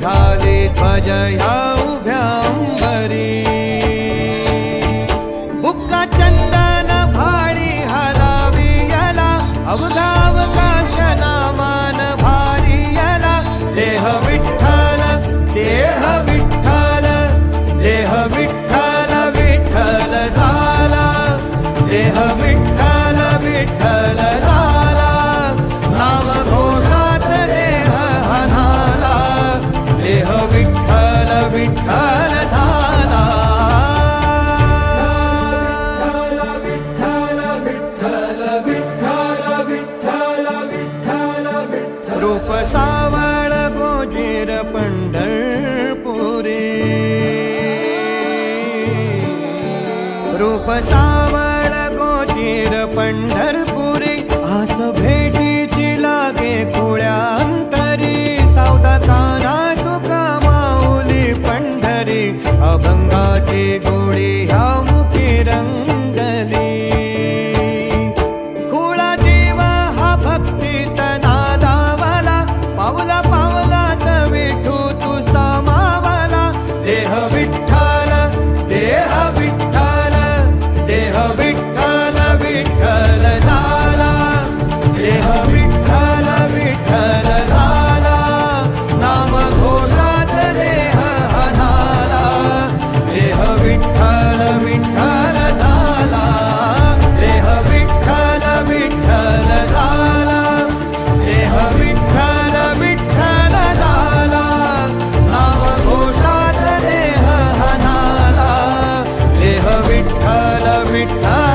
घाली ध्वज ह्या उभ्या अंबरी बुक्का चंदन भाडी हलावी याला अवघा अवकाश नामान भारी याला देह विठ्ठल देह विठ्ठल देह विठ्ठल विठ्ठल झाला देह विठ्ठल विठ्ठल झाला नाम घोषात देह हनाला देह विठ्ठल विठ्ठल झाला विठ्ठल विठ्ठल विठ्ठल विठ्ठल विठ्ठल विठ्ठल रूप सावळ गोजीर पंढरपुरी रूप सावळ गोजीर पंढरपुरी आस भेटीची लागे खुळ्या अंतरी सावधा काना तुका माऊली पंढरी अभंगाची गोळी ह्या मुखी रंगली कुळा जीव हा भक्तीत नादावला पावला पावलात विठू तू सामावला देह विठ्ठल देह विठ्ठल देह विठ्ठल विठ्ठल झाला देह विठ्ठल विठ्ठल झाला नाम घोषात देह हनाला देह विठ्ठल विठ्ठल झाला देह विठ्ठल विठ्ठल झाला देह विठ्ठल विठ्ठल झाला नाम घोषात देह हनाला देह विठ्ठल विठ्ठल